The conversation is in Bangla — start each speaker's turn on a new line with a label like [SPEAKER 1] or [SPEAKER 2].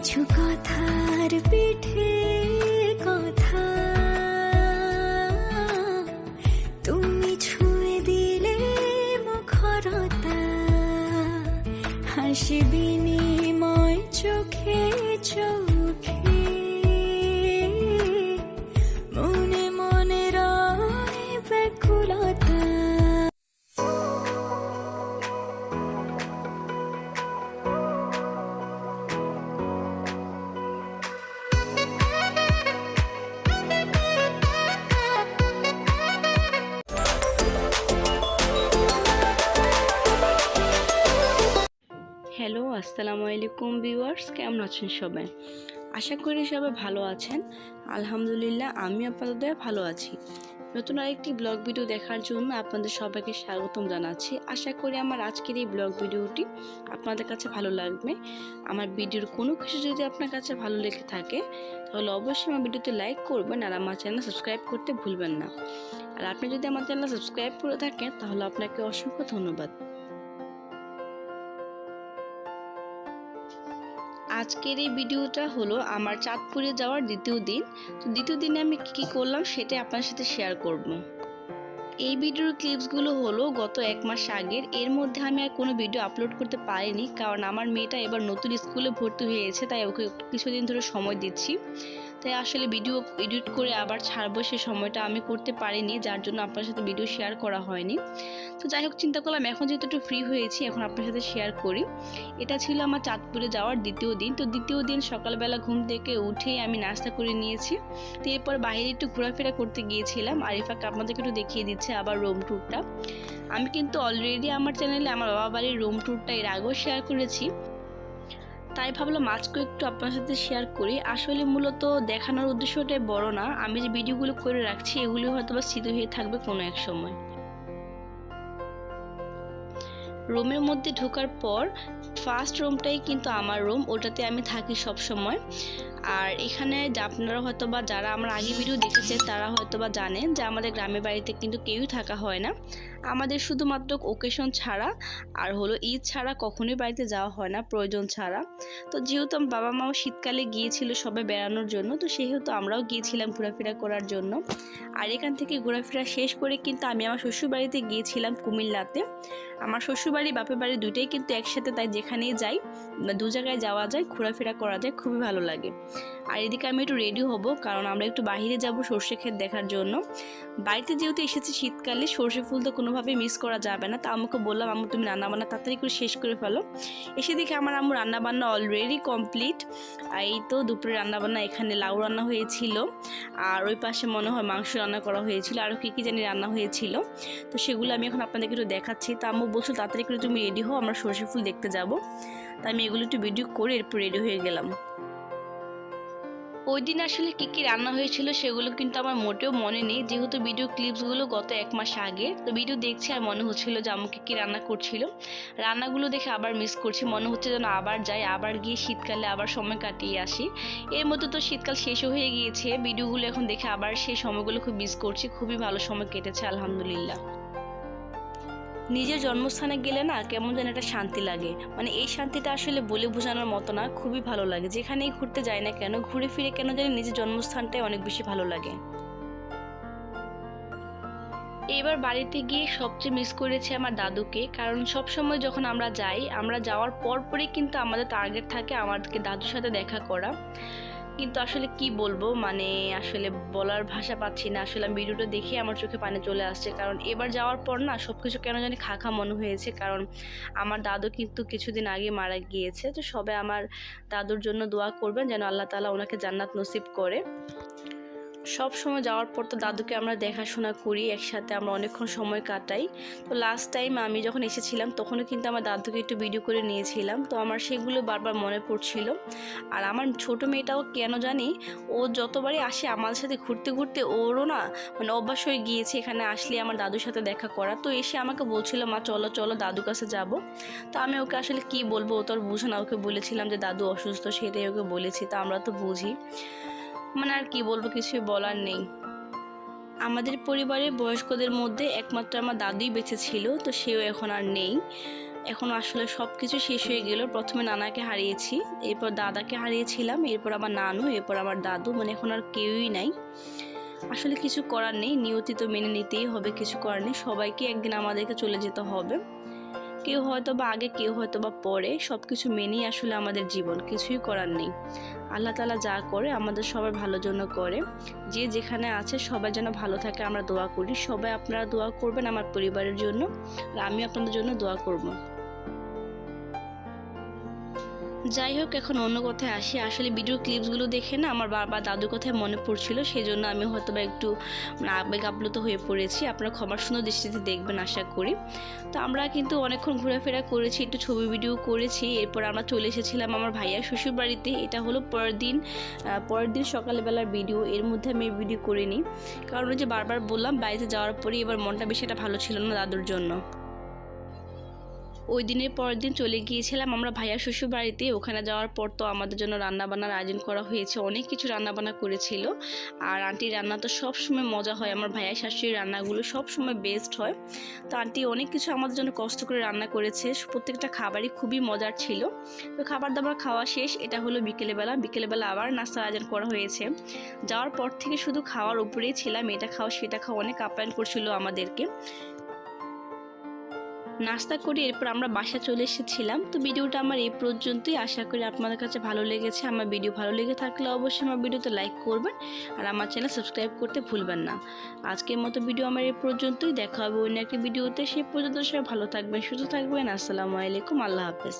[SPEAKER 1] কিছু কথার পিঠে কথা তুমি ছুঁয়ে দিলে মুখরতা হাসি বিনিময় চোখে চোখে মনে মনে রয় ব্যাকুলতা।
[SPEAKER 2] হ্যালো, আসসালামু আলাইকুম ভিউয়ার্স, কেমন আছেন সবাই? আশা করি সবাই ভালো আছেন। আলহামদুলিল্লাহ, আমি আপাতত ভালো আছি। নতুন আরেকটি ব্লগ ভিডিও দেখার জন্য আপনাদের সবাইকে স্বাগতম জানাচ্ছি। আশা করি আমার আজকের এই ব্লগ ভিডিওটি আপনাদের কাছে ভালো লাগবে। আমার ভিডিওর কোনো কিছু যদি আপনার কাছে ভালো লেগে থাকে তাহলে অবশ্যই আমার ভিডিওতে লাইক করবেন আর আমার চ্যানেল সাবস্ক্রাইব করতে ভুলবেন না। আর আপনি যদি আমার চ্যানেল সাবস্ক্রাইব করে থাকেন তাহলে আপনাকে অসংখ্য ধন্যবাদ। আজকের এই ভিডিওটা হলো আমার চাঁদপুরে যাওয়ার দ্বিতীয় দিন। তো দ্বিতীয় দিনে আমি কি করলাম সেটাই আপনার সাথে শেয়ার করব। এই ভিডিওর ক্লিপসগুলো হলো গত 1 মাস আগের। এর মধ্যে আমি আর কোনো ভিডিও আপলোড করতে পারিনি, কারণ আমার মেয়েটা এবার নতুন স্কুলে ভর্তি হয়েছে, তাই ওকে কিছুদিন ধরে সময় দিচ্ছি। তাই আসলে ভিডিও এডিট করে আবার ছাড়বো সে সময়টা আমি করতে পারিনি, যার জন্য আপনার সাথে ভিডিও শেয়ার করা হয়নি। তো যাই হোক, চিন্তা করলাম এখন যেহেতু একটু ফ্রি হয়েছি এখন আপনার সাথে শেয়ার করি। এটা ছিল আমার চাঁদপুরে যাওয়ার দ্বিতীয় দিন। তো দ্বিতীয় দিন সকালবেলা ঘুম থেকে উঠেই আমি নাস্তা করে নিয়েছি। তো এরপর বাইরে একটু ঘোরাফেরা করতে গিয়েছিলাম। আরিফাকে আপনাদেরকে একটু দেখিয়ে দিচ্ছে আবার রুম ট্যুরটা। আমি কিন্তু অলরেডি আমার চ্যানেলে আমার বাবা বাড়ির রুম ট্যুরটা এর আগেও শেয়ার করেছি, তাই ভাবলাম আজকে একটু আপনার সাথে শেয়ার করি। আসলে মূলত দেখানোর উদ্দেশ্যটাই বড় না, আমি যে ভিডিওগুলো করে রাখছি এগুলি হয়তো বা স্মৃতি হয়ে থাকবে কোনো এক সময়। রুমের মধ্যে ঢোকার পর ফার্স্ট রুমটাই কিন্তু আমার রুম, ওটাতে আমি থাকি সব সময়। আর এখানে আপনারা হয়তো বা যারা আমার আগে ভিডিও দেখেছে তারা হয়তো বা জানেন যে আমাদের গ্রামের বাড়িতে কিন্তু কেউই থাকা হয় না। আমাদের শুধুমাত্র ওকেশন ছাড়া আর হলো ঈদ ছাড়া কখনোই বাড়িতে যাওয়া হয় না প্রয়োজন ছাড়া। তো যেহেতু আমার বাবা মাও শীতকালে গিয়েছিল সবাই বেড়ানোর জন্য, তো সেহেতু আমরাও গিয়েছিলাম ঘোরাফেরা করার জন্য। আর এখান থেকে ঘোরাফেরা শেষ করে কিন্তু আমি আমার শ্বশুরবাড়িতে গিয়েছিলাম কুমিল্লাতে। আমার শ্বশুরবাড়ি বাপের বাড়ি দুইটাই কিন্তু একসাথে, তাই যেখানেই যাই দু জায়গায় যাওয়া যায়, ঘোরাফেরা করা যায়, খুবই ভালো লাগে। আর এদিকে আমি একটু রেডি হব, কারণ আমরা একটু বাইরে যাব সর্ষে ক্ষেত দেখার জন্য। বাড়িতে যেহেতু এসেছি শীতকালে, সর্ষে ফুল তো কোনোভাবেই মিস করা যাবে না। তা আমাকে বললাম আম্মু তুমি রান্নাবান্না তাড়াতাড়ি করে শেষ করে ফেলো। এসে দেখি আমার আম্মু রান্নাবান্না অলরেডি কমপ্লিট। এই তো দুপুরে রান্নাবান্না, এখানে লাউ রান্না হয়েছিল আর ওই পাশে মনে হয় মাংস রান্না করা হয়েছিল, আরও কী জানি রান্না হয়েছিল। তো সেগুলো আমি এখন আপনাদেরকে একটু দেখাচ্ছি। তা আম্মু বলছো তাড়াতাড়ি করে তুমি রেডি হও, আমরা সর্ষে ফুল দেখতে যাব। তাই আমি এগুলো একটু ভিডিও করে এরপর রেডি হয়ে গেলাম। ওই দিন আসলে কী রান্না হয়েছিল সেগুলো কিন্তু আমার মোটেও মনে নেই, যেহেতু ভিডিও ক্লিপসগুলো গত 1 মাস আগে। তো ভিডিও দেখছি আর মনে হচ্ছিল যে আমাকে কী রান্না করছিল। রান্নাগুলো দেখে আবার মিস করছি, মনে হচ্ছে যেন আবার যাই, আবার গিয়ে শীতকালে আবার সময় কাটিয়ে আসি। এর মধ্যে তো শীতকাল শেষও হয়ে গিয়েছে, ভিডিওগুলো এখন দেখে আবার সেই সময়গুলো খুব মিস করছি। খুবই ভালো সময় কেটেছে আলহামদুলিল্লাহ। নিজের জন্মস্থানে গেলে না কেমন যেন একটা শান্তি লাগে, মানে এই শান্তিটা আসলে বলে বোঝানোর মতো না, খুবই ভালো লাগে। যেখানেই ঘুরতে যাই না কেন, ঘুরে ফিরে কেন জানি নিজের জন্মস্থানটাই অনেক বেশি ভালো লাগে। এবার বাড়িতে গিয়ে সবচেয়ে মিস করেছি আমার দাদুকে, কারণ সব সময় যখন আমরা যাই, আমরা যাওয়ার পরই কিন্তু আমাদের টার্গেট থাকে আমাদেরকে দাদুর সাথে দেখা করা। কিন্তু আসলে কি বলবো, মানে আসলে বলার ভাষা পাচ্ছি না। আসলে আমি ভিডিওটা দেখে আমার চোখে পানি চলে আসছে, কারণ এবার যাওয়ার পর না সবকিছু কেন জানি খা মনে হয়েছে। কারণ আমার দাদু কিন্তু কিছুদিন আগে মারা গিয়েছে। তো সবাই আমার দাদুর জন্য দোয়া করবেন যেন আল্লাহ তাআলা ওনাকে জান্নাত নসিব করে। সব সময় যাওয়ার পর তো দাদুকে আমরা দেখাশোনা করি, একসাথে আমরা অনেকক্ষণ সময় কাটাই। তো লাস্ট টাইম আমি যখন এসেছিলাম তখনও কিন্তু আমার দাদুকে একটু ভিডিও করে নিয়েছিলাম। তো আমার সেগুলো বারবার মনে পড়ছিল। আর আমার ছোট মেয়েটাও কেন জানি ও যতবারই আসে আমাদের সাথে ঘুরতে ঘুরতে ওরও না মানে অভ্যাস হয়ে গিয়েছে এখানে আসলে আমার দাদুর সাথে দেখা করা। তো এসে আমাকে বলছিল মা চলো চলো দাদুর কাছে যাব। তো আমি ওকে আসলে কি বলবো, ও তো আর বুঝো না। ওকে বলেছিলাম যে দাদু অসুস্থ, সেটাই ওকে বলেছি। তা আমরা তো বুঝি, মানে আর কি বলবো, কিছুই বলার নেই। আমাদের পরিবারের বয়স্কদের মধ্যে একমাত্র আমার দাদুই বেঁচে ছিল, তো সেও এখন আর নেই। এখন আসলে সব কিছু শেষ হয়ে গেল। প্রথমে নানাকে হারিয়েছি, এরপর দাদাকে হারিয়েছিলাম, এরপর আমার নানু, এরপর আমার দাদু, মানে এখন আর কেউই নাই। আসলে কিছু করার নেই, নিয়তি তো মেনে নিতেই হবে, কিছু করার নেই। সবাইকে একদিন আমাদেরকে চলে যেতে হবে, কেউ হয়তো বা আগে, কেউ হয়তো বা পরে। সব কিছু মেনেই আসলে আমাদের জীবন, কিছুই করার নেই। আল্লাহ তাআলা যা করে আমাদের সবার ভালোর জন্য করে। যে যেখানে আছে সবাই যেন ভালো থাকে আমরা দোয়া করি। সবাই আপনারা দোয়া করবেন আমার পরিবারের জন্য, আর আমি আপনাদের জন্য দোয়া করব। যাই হোক, এখন অন্য কথায় আসি। আসলে ভিডিও ক্লিপসগুলো দেখে না আমার বারবার দাদুর কথায় মনে পড়ছিল, সেই জন্য আমি হয়তো বা একটু আবেগ আপ্লুত হয়ে পড়েছি। আপনারা ক্ষমার সুন্দর দৃষ্টিতে দেখবেন আশা করি। তো আমরা কিন্তু অনেকক্ষণ ঘোরাফেরা করেছি, একটু ছবি ভিডিও করেছি। এরপর আমরা চলে এসেছিলাম আমার ভাইয়ার শ্বশুর বাড়িতে। এটা হলো পরের দিন সকালবেলার ভিডিও। এর মধ্যে আমি ভিডিও করিনি, কারণ ওই যে বারবার বললাম বাড়িতে যাওয়ার পরে এবার মনটা বেশি একটা ভালো ছিল না দাদুর জন্য। ওই দিনের পরের দিন চলে গিয়েছিলাম আমরা ভাইয়ার শ্বশুর বাড়িতে। ওখানে যাওয়ার পর তো আমাদের জন্য রান্নাবান্নার আয়োজন করা হয়েছে, অনেক কিছু রান্নাবান্না করেছিল। আর আন্টির রান্না তো সবসময় মজা হয়, আমার ভাইয়া শাশুড়ির রান্নাগুলো সবসময় বেস্ট হয়। তো আন্টি অনেক কিছু আমাদের জন্য কষ্ট করে রান্না করেছে, প্রত্যেকটা খাবারই খুবই মজার ছিল। তো খাবার দাবার খাওয়া শেষ, এটা হলো বিকেলেবেলা আবার নাস্তার আয়োজন করা হয়েছে। যাওয়ার পর থেকে শুধু খাওয়ার উপরেই ছিলাম, এটা খাওয়া সেটা খাওয়া, অনেক আপ্যায়ন করছিল আমাদেরকে। নাস্তা করে এরপর আমরা বাসায় চলে এসেছিলাম। তো ভিডিওটা আমার এই পর্যন্তই, আশা করি আপনাদের কাছে ভালো লেগেছে। আমার ভিডিও ভালো লেগে থাকলে অবশ্যই আমার ভিডিওতে লাইক করবেন, আর আমার চ্যানেল সাবস্ক্রাইব করতে ভুলবেন না। আজকের মতো ভিডিও আমার এই পর্যন্তই, দেখা হবে অন্য একটি ভিডিওতে। সেই পর্যন্ত সবাই ভালো থাকবেন, সুস্থ থাকবেন। আসসালামু আলাইকুম, আল্লাহ হাফেজ।